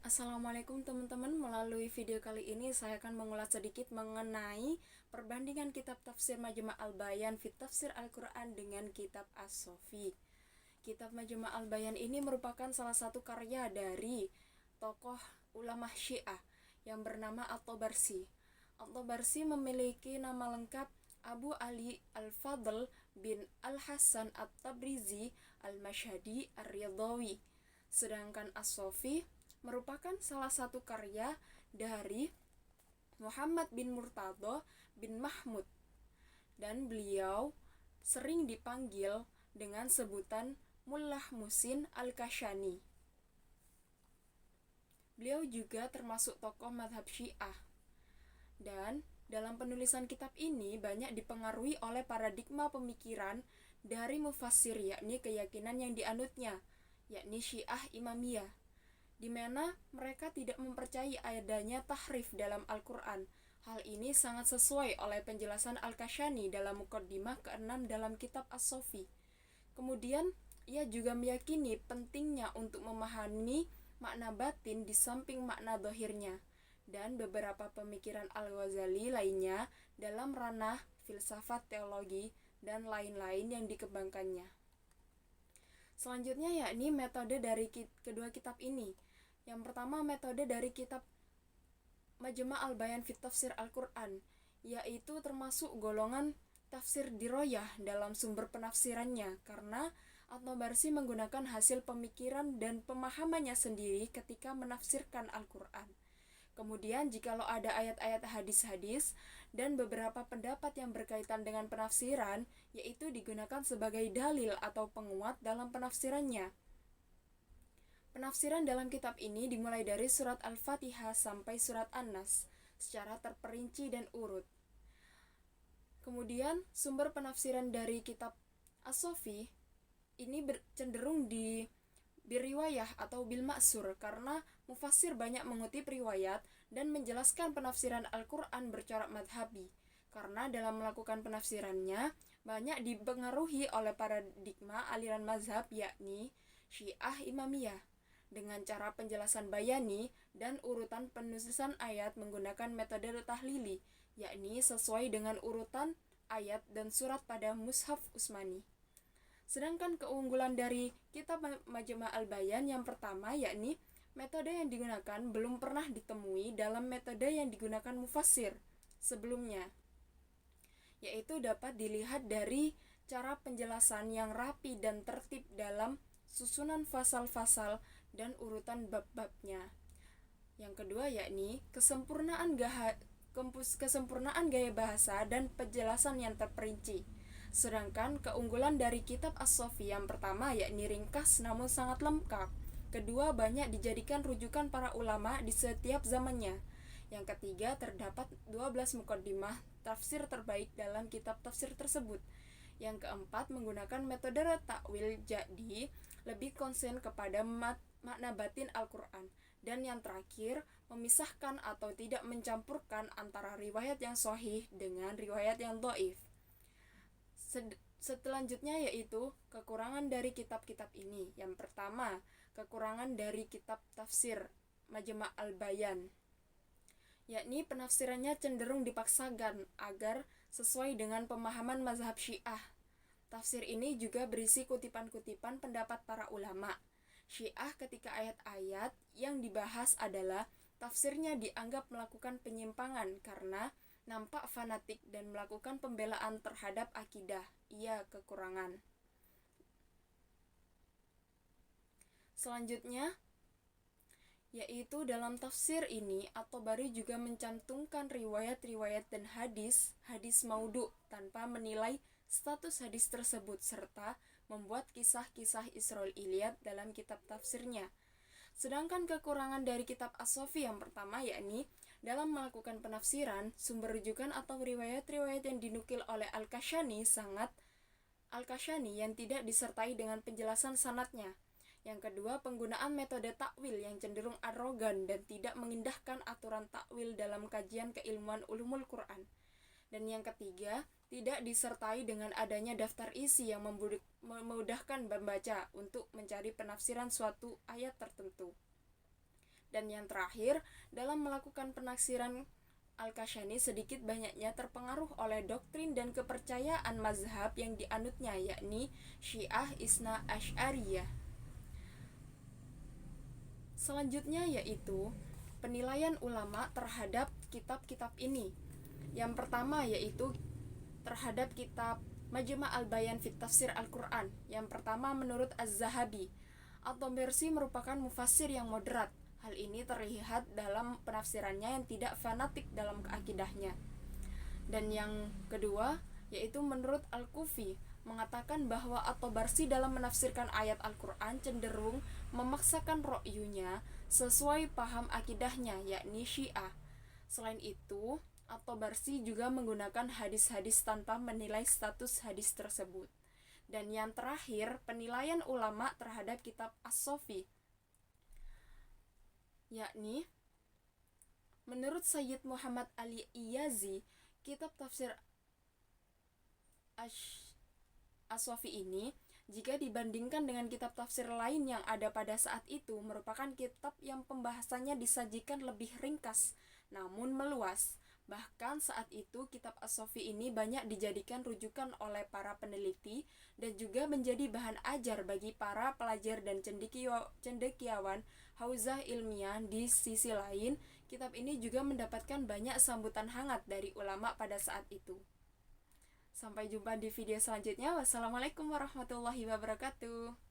Assalamualaikum teman-teman, melalui video kali ini saya akan mengulas sedikit mengenai perbandingan kitab tafsir Majma' al-Bayan fi Tafsir Al-Quran dengan kitab As-Sofi. Kitab Majma' al-Bayan ini merupakan salah satu karya dari tokoh ulama Syiah yang bernama At-Tabarsi. At-Tabarsi memiliki nama lengkap Abu Ali Al-Fadl bin Al-Hasan At-Tabrizi Al-Mashhadi Ar-Ridhawi. Sedangkan As-Sofi merupakan salah satu karya dari Muhammad bin Murtadho bin Mahmud, dan beliau sering dipanggil dengan sebutan Mullah Muhsin Al-Kashani. Beliau juga termasuk tokoh madhab Syiah, dan dalam penulisan kitab ini banyak dipengaruhi oleh paradigma pemikiran dari mufassir, yakni keyakinan yang dianutnya, yakni Syiah Imamiyah, di mana mereka tidak mempercayai adanya tahrif dalam Al-Quran. Hal ini sangat sesuai oleh penjelasan Al-Kashani dalam Muqaddimah ke-6 dalam kitab As-Sofi. Kemudian, ia juga meyakini pentingnya untuk memahami makna batin di samping makna dohirnya, dan beberapa pemikiran Al-Ghazali lainnya dalam ranah filsafat, teologi, dan lain-lain yang dikembangkannya. Selanjutnya yakni metode dari kedua kitab ini. Yang pertama, metode dari kitab Majma' al-Bayan fi Tafsir Al-Quran, yaitu termasuk golongan tafsir diroyah dalam sumber penafsirannya, karena At-Tabarsi menggunakan hasil pemikiran dan pemahamannya sendiri ketika menafsirkan Al-Quran. Kemudian jikalau ada ayat-ayat hadis-hadis dan beberapa pendapat yang berkaitan dengan penafsiran, yaitu digunakan sebagai dalil atau penguat dalam penafsirannya. Penafsiran dalam kitab ini dimulai dari surat Al-Fatihah sampai surat An-Nas secara terperinci dan urut. Kemudian sumber penafsiran dari kitab As-Sofi ini cenderung biriwayah atau bil maksur, karena mufassir banyak mengutip riwayat dan menjelaskan penafsiran Al-Quran bercorak madhabi, karena dalam melakukan penafsirannya banyak dipengaruhi oleh paradigma aliran mazhab, yakni Syiah Imamiyah, dengan cara penjelasan bayani dan urutan penulisan ayat menggunakan metode tahlili, yakni sesuai dengan urutan ayat dan surat pada Mushaf Utsmani. Sedangkan keunggulan dari kitab Majma' al-Bayan yang pertama, yakni metode yang digunakan belum pernah ditemui dalam metode yang digunakan mufassir sebelumnya, yaitu dapat dilihat dari cara penjelasan yang rapi dan tertib dalam susunan fasal-fasal dan urutan bab-babnya. Yang kedua yakni kesempurnaan gaya bahasa dan penjelasan yang terperinci. Sedangkan keunggulan dari kitab As-Sofi yang pertama yakni ringkas namun sangat lengkap. Kedua, banyak dijadikan rujukan para ulama di setiap zamannya. Yang ketiga, terdapat 12 muqaddimah tafsir terbaik dalam kitab tafsir tersebut. Yang keempat, menggunakan metode takwil, jadi lebih konsen kepada makna batin Al-Quran. Dan yang terakhir, memisahkan atau tidak mencampurkan antara riwayat yang sahih dengan riwayat yang dhaif. Selanjutnya yaitu kekurangan dari kitab-kitab ini. Yang pertama, kekurangan dari kitab tafsir Majma' al-Bayan, yakni penafsirannya cenderung dipaksakan agar sesuai dengan pemahaman mazhab Syiah. Tafsir ini juga berisi kutipan-kutipan pendapat para ulama Syiah ketika ayat-ayat yang dibahas adalah tafsirnya dianggap melakukan penyimpangan karena nampak fanatik dan melakukan pembelaan terhadap akidah. Ia kekurangan. Selanjutnya yaitu dalam tafsir ini At-Tabari juga mencantumkan riwayat-riwayat dan hadis maudhu tanpa menilai status hadis tersebut, serta membuat kisah-kisah Israiliyat dalam kitab tafsirnya. Sedangkan kekurangan dari kitab As-Sofi yang pertama yakni dalam melakukan penafsiran, sumber rujukan atau riwayat-riwayat yang dinukil oleh Al-Kashani yang tidak disertai dengan penjelasan sanadnya. Yang kedua, penggunaan metode takwil yang cenderung arogan dan tidak mengindahkan aturan takwil dalam kajian keilmuan ulumul Quran. Dan yang ketiga, tidak disertai dengan adanya daftar isi yang memudahkan pembaca untuk mencari penafsiran suatu ayat tertentu. Dan yang terakhir, dalam melakukan penafsiran, Al-Kashani sedikit banyaknya terpengaruh oleh doktrin dan kepercayaan mazhab yang dianutnya, yakni Syiah Isna Asy'ariyah. Selanjutnya yaitu penilaian ulama terhadap kitab-kitab ini. Yang pertama yaitu terhadap kitab Majma' al-Bayan fi Tafsir Al-Quran. Yang pertama menurut Az-Zahabi, At-Tabarsi merupakan mufassir yang moderat. Hal ini terlihat dalam penafsirannya yang tidak fanatik dalam akidahnya. Dan yang kedua yaitu menurut Al-Kufi, mengatakan bahwa At-Tabarsi dalam menafsirkan ayat Al-Quran cenderung memaksakan ro'yunya sesuai paham akidahnya, yakni Syiah. Selain itu, At-Tabarsi juga menggunakan hadis-hadis tanpa menilai status hadis tersebut. Dan yang terakhir, penilaian ulama terhadap kitab As-Sofi, yakni menurut Sayyid Muhammad Ali Iyazi, kitab tafsir As-Sofi ini, jika dibandingkan dengan kitab tafsir lain yang ada pada saat itu, merupakan kitab yang pembahasannya disajikan lebih ringkas namun meluas. Bahkan saat itu kitab As-Sofi ini banyak dijadikan rujukan oleh para peneliti dan juga menjadi bahan ajar bagi para pelajar dan cendekiawan hauzah ilmiah. Di sisi lain, kitab ini juga mendapatkan banyak sambutan hangat dari ulama pada saat itu. Sampai jumpa di video selanjutnya. Wassalamualaikum warahmatullahi wabarakatuh.